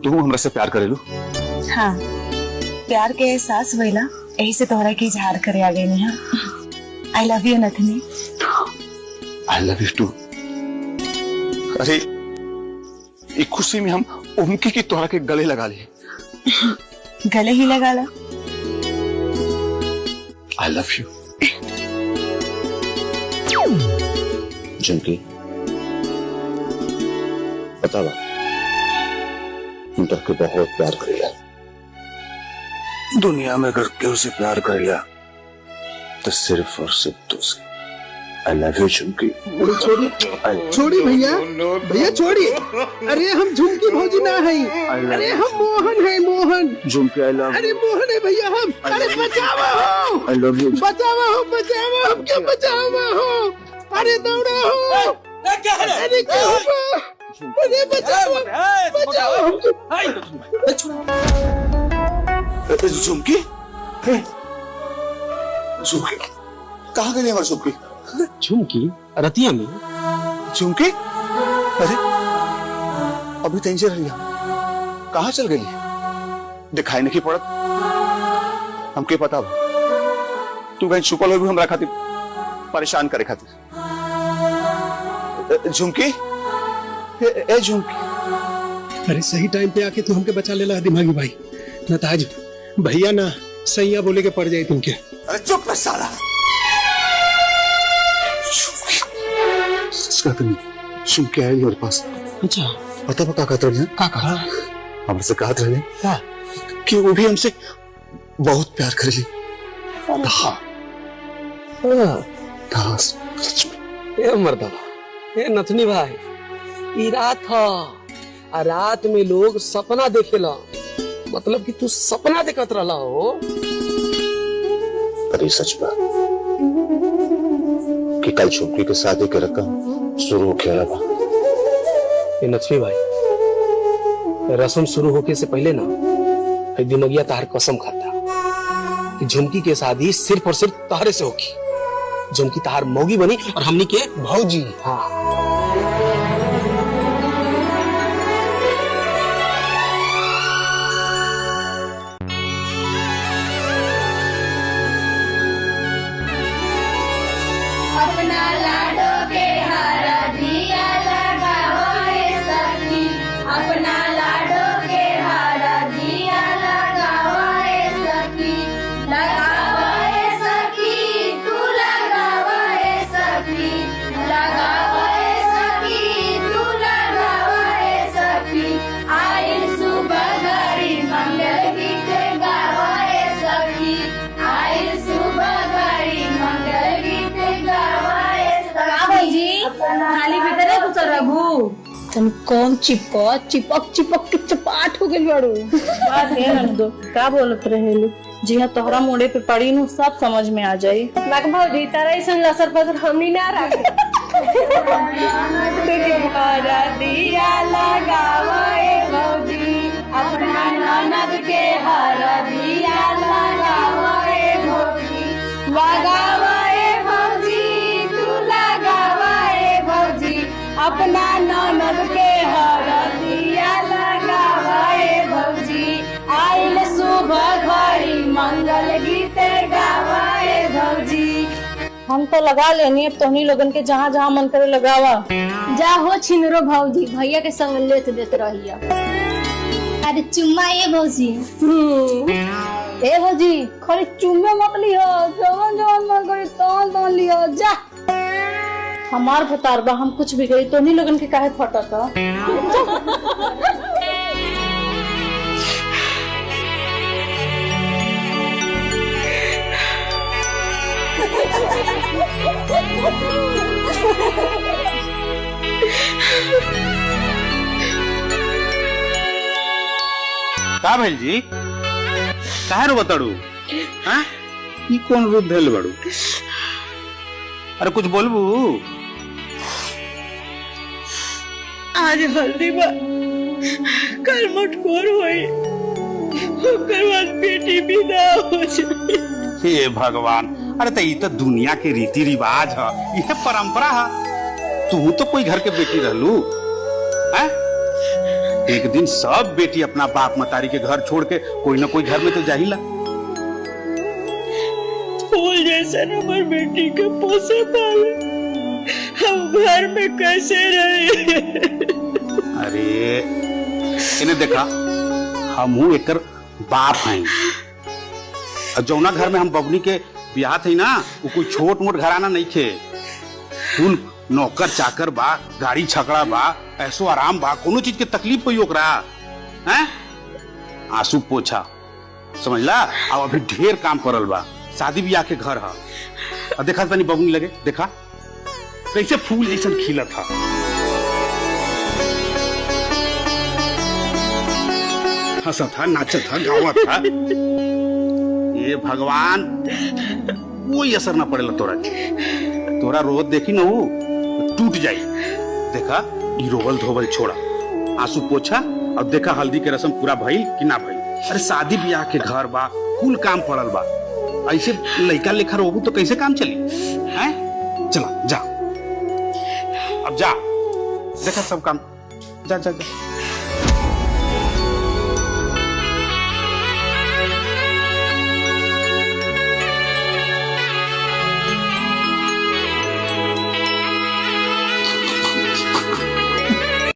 तू हमरा से प्यार करेलू? हाँ, प्यार के एहसास भइला, यही से तोहरा के इजहार करे आ गई नहीं। आई लव यू नथनी। I love you too. अरे एक खुशी में हम उनकी की तोहरा के गले लगा लिए। गले ही लगा ला। आई लव यू। झुमकी बतावा, हम तक बहुत प्यार करेला। दुनिया में अगर केहू से प्यार करेला तो सिर्फ और सिर्फ तुझसे। आई लव यू झुमकी। छोड़ी भैया, भैया छोड़ी। अरे हम झुमकी भौजी ना है, अरे हम मोहन है, मोहन। झुमकी आई लव। अरे मोहन है भैया हम। अरे बचावा हो, आई लव यू। बचावा हो, बचावा, हम क्या बचावा हो। अरे दौड़ा हो। अरे क्या हुआ? अरे बचाओ, बचाओ। झुमकी, झुमकी कहाँ गई हमारी झुमकी? झुमकी रतिया में। झुमकी, अरे अभी तेंजे रही, कहाँ चल गई? दिखाई नहीं पड़त। हमके पता तू कहीं छुपल हो, हमरा खातिर परेशान करे खातिर। झुमकी, ए झुमकी। अरे सही टाइम पे आके तू हमके बचा लेला दिमागी भाई, न तो आज भैया ना सैया बोले के पड़ जाए तुमके। अरे चुप कर साला। झुमकी आई मेरे पास। अच्छा, पता का कहते रहे? कहा हमसे कहत रहे कि वो भी हमसे बहुत प्यार करेली। हाँ, सच में। ए मर्दवा, ए नथनी भाई, ई रात है, आ रात में लोग सपना देखेला, मतलब कि तू सपना देखत रहला हो। अरे सच बात कि कल झुमकी के शादी के रकम शुरू हो गया बा। ए नथनी भाई, रस्म शुरू होके से पहले ना दिमगिया तार कसम खाता कि झुमकी के शादी सिर्फ और सिर्फ तारे से होगी। झुमकी तार मौगी बनी और हमनी के भौजी। हाँ, अपना लाडो के हरदिया लगाओ ए सखी, अपना लाडो के हरदिया लगाओ ए सखी, लगाओ ए सखी, तू लगाओ ए सखी, लगाओ ए सखी, तू लगाओ ए सखी। आइल सुबह घड़ी मंगल गीत गाओ ए सखी, आइल सुबह घड़ी मंगल गीत गाओ ए सखी। खाली भीतर कुछ रघु तुम कौन चिपक चिपक के चपाट हो गई बड़ू। बात है नंदो, का बोलत रहेलू? जी हाँ, तोहरा मोड़े पे पड़ी नु सब समझ में आ जाई। मग भौजी तारा ऐसा लसर पसर हमनी ना रखे। दिया लगाओ ए भौजी, अपना ननद के हरदिया लगाओ ए भौजी, लगाओ ए भौजी, तू लगाओ ए भौजी, अपना ननद के हरदिया लगाओ ए भौजी। आइल सुबह घड़ी मंगल गीत गाओ ए भौजी। हम तो लगा लेनी, अब तोहनी लोगन के जहाँ जहाँ मन करे लगावा। जा हो छिनरो भौजी, भैया के संग लेत देत रहिया। अरे चुम्मा ये भौजी। ए भौजी, खाली चुम्मे मत लियो, जवन जवन मन करे तवन लियो। जा, हमार भतार बा, हम कुछ भी करी तोहनी लोगन के काहे फटता। का भेल जी, काहे रो बताड़ू? हाँ, ई कौन रूप भेल बड़ू? अरे कुछ बोलबू? आज हल्दी बा, कल मटकोर होई, ओकर बाद बेटी विदा हो जाए। हे भगवान, अरे तो ये तो दुनिया के रीति रिवाज है, यह परंपरा है। तू तो कोई घर के बेटी रहलू, एक दिन सब बेटी अपना बाप मतारी के घर छोड़ के कोई ना कोई घर में तो जाहिला। फूल जैसे हमारी बेटी के पोसे पाले, हम घर में कैसे रहे? अरे इन्हें देखा, हम हूँ एकर बाप हैं। और जौना घर में हम बबनी के ब्याह थे ना, वो कोई छोट मोट घराना नहीं थे। कुल नौकर चाकर बा, गाड़ी छकड़ा बा, ऐसो आराम बा, कोनो चीज के तकलीफ कोई ओकरा हैं? आंसू पोछा समझला। अब अभी ढेर काम करल बा, शादी ब्याह के घर है। और देखा तनी बबनी लगे, देखा कैसे फूल जैसन खिला था। हंसा था, नाचा था, गावा था। ये भगवान कोई असर ना पड़ेला तोरा के। तोरा रोवत देखी ना वो टूट जाई। देखा ये रोवल धोवल छोड़ा, आंसू पोछा। अब देखा हल्दी के रस्म पूरा भइल कि ना भइल। अरे शादी ब्याह के घर बा, कुल काम पड़ल बा। ऐसे लड़का लेखा रोबू तो कैसे काम चली हैं? चला जा, अब जा, देखा सब काम। जा जा जा।